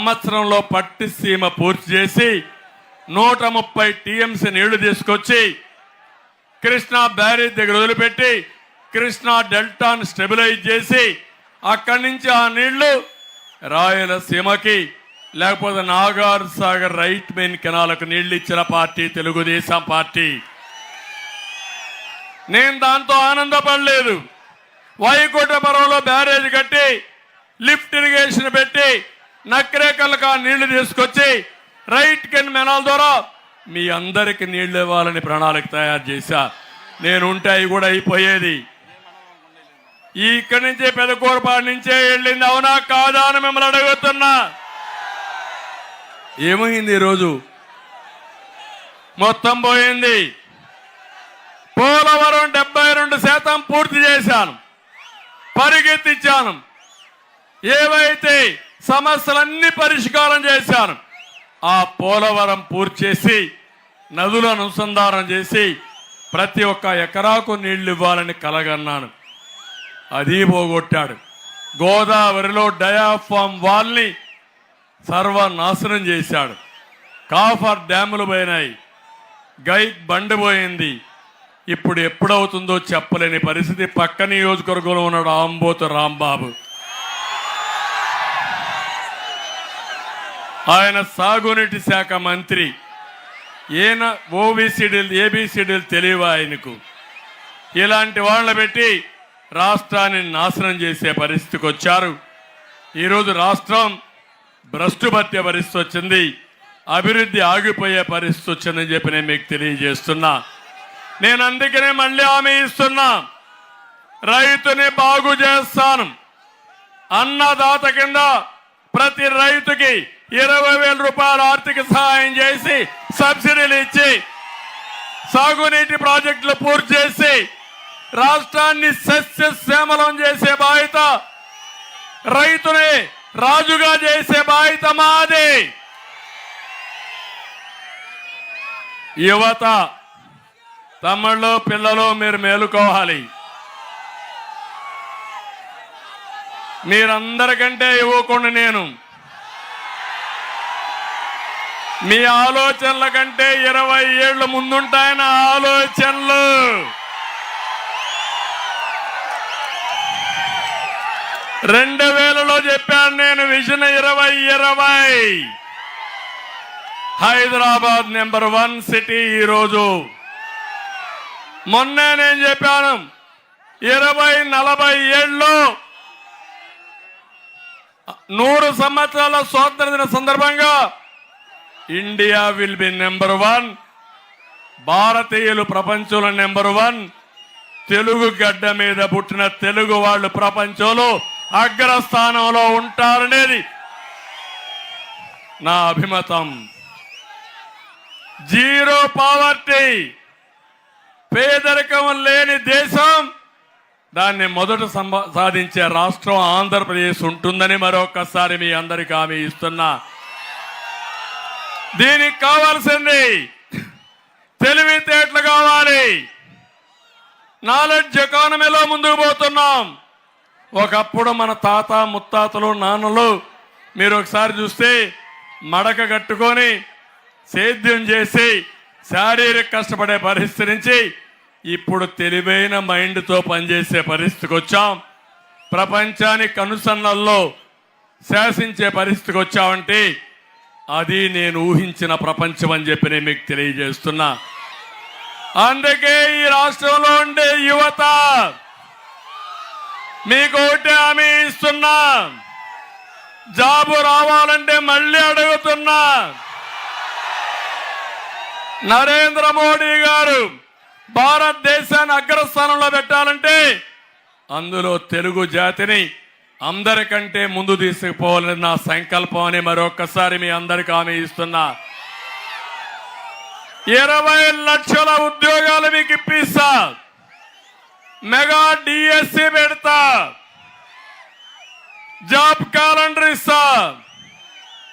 సంవత్సరంలో పట్టిసీమ పూర్తి చేసి 130 టీఎంసీ నీళ్లు తీసుకొచ్చి కృష్ణా బ్యారేజ్ దగ్గర వదిలిపెట్టి కృష్ణా డెల్టాను స్టెబిలైజ్ చేసి అక్కడి నుంచి ఆ నీళ్లు రాయలసీమకి లేకపోతే నాగార్ సాగర్ రైట్ మెయిన్ కెనాలకు నీళ్లు ఇచ్చిన పార్టీ తెలుగుదేశం పార్టీ. నేను దాంతో ఆనందపడలేదు. వైకుంఠపురంలో బ్యారేజ్ కట్టి లిఫ్ట్ ఇరిగేషన్ పెట్టి నక్రేకల్కి ఆ నీళ్లు తీసుకొచ్చి రైట్ కెనాల్ ద్వారా మీ అందరికి నీళ్లు ఇవ్వాలని ప్రణాళిక తయారు చేశా. నేను ఉంటే అవి కూడా అయిపోయేది. ఇక్కడి నుంచే పెదకూరపాడు నుంచే వెళ్ళింది, అవునా కాదా అని మిమ్మల్ని అడుగుతున్నా. ఏమైంది? ఈరోజు మొత్తం పోయింది. పోలవరం 72% పూర్తి చేశాను, పరిగెత్తించాను. ఏవైతే సమస్యలన్నీ పరిష్కారం చేశాను. ఆ పోలవరం పూర్తి చేసి నదులను అనుసంధానం చేసి ప్రతి ఒక్క ఎకరాకు నీళ్లు ఇవ్వాలని కలగన్నాను. అది పోగొట్టాడు. గోదావరిలో డయాఫామ్ వాల్ని సర్వనాశనం చేశాడు. కాఫర్ డ్యాములు పోయినాయి, గైక్ బండి పోయింది. ఇప్పుడు ఎప్పుడవుతుందో చెప్పలేని పరిస్థితి. పక్క నియోజకవర్గంలో ఉన్నాడు ఆంబోతు రాంబాబు. ఆయన సాగునీటి శాఖ మంత్రి. ఈయన ఓబీసీడీలు ఏబీసీడీలు తెలియవు ఆయనకు. ఇలాంటి వాళ్ళని పెట్టి రాష్ట్రాన్ని నాశనం చేసే పరిస్థితికి వచ్చారు. ఈరోజు రాష్ట్రం భ్రష్టు పట్టే పరిస్థితి వచ్చింది, అభివృద్ధి ఆగిపోయే పరిస్థితి వచ్చిందని చెప్పి నేను మీకు తెలియజేస్తున్నా. నేను అందుకనే మళ్ళీ హామీ ఇస్తున్నా, రైతుని బాగు చేస్తాను. అన్నదాత కింద ప్రతి రైతుకి 20,000 రూపాయలు ఆర్థిక సహాయం చేసి సబ్సిడీలు ఇచ్చి సాగునీటి ప్రాజెక్టులు పూర్తి చేసి రాష్ట్రాన్ని సస్యశ్యామలం చేసే బాధ్యత, రైతుని రాజుగా చేసే బాధ్యత మాది. యువత, తమ్ముళ్ళు, పిల్లలు మీరు మేలుకోవాలి. మీరందరికంటే యువకుడిని నేను. మీ ఆలోచనల కంటే 20 ఏళ్ల ముందుంటాయన్న ఆలోచనలు. రెండు 2000లో చెప్పాను నేను విజన్ 2020. Hyderabad number 1 city. ఈరోజు మొన్నే నేను చెప్పాను 20-40 ఏళ్ళలో 100 సంవత్సరాల స్వాతంత్ర దిన సందర్భంగా ఇండియా విల్ బి నెంబర్ 1. భారతీయులు ప్రపంచంలో నెంబర్ 1. తెలుగు గడ్డ మీద పుట్టిన తెలుగు వాళ్ళు ప్రపంచంలో అగ్రస్థానంలో ఉంటారనేది నా అభిమతం. జీరో పావర్టీ, పేదరికం లేని దేశం, దాన్ని మొదట సాధించే రాష్ట్రం ఆంధ్రప్రదేశ్ ఉంటుందని మరొకసారి మీ అందరికీ హామీ ఇస్తున్నా. దీనికి కావాల్సింది తెలివితేటలు కావాలి. నాలెడ్జ్ ఎకానమీలో ముందుకు పోతున్నాం. ఒకప్పుడు మన తాత ముత్తాతలు నాన్నలు మీరు ఒకసారి చూస్తే మడక కట్టుకొని సేద్యం చేసి శారీరక కష్టపడే పరిస్థితి నుంచి ఇప్పుడు తెలివైన మైండ్తో పనిచేసే పరిస్థితికి వచ్చాం. ప్రపంచానికి కనుసన్నల్లో శాసించే పరిస్థితికి వచ్చామంటే అది నేను ఊహించిన ప్రపంచం అని చెప్పి నేను మీకు తెలియజేస్తున్నా. అందుకే ఈ రాష్ట్రంలో ఉండే యువత మీకు ఒకటే హామీ ఇస్తున్నా, జాబు రావాలంటే మళ్ళీ అడుగుతున్నా. నరేంద్ర మోడీ గారు భారతదేశాన్ని అగ్రస్థానంలో పెట్టాలంటే అందులో తెలుగు జాతిని అందరికంటే ముందు తీసుకుపోవాలని నా సంకల్పం అని మరొకసారి మీ అందరికీ హామీ ఇస్తున్నా. 20 లక్షల ఉద్యోగాలు మీకు ఇప్పిస్తా, మెగా డిఎస్సి పెడతా, జాబ్ క్యాలెండర్ ఇస్తా.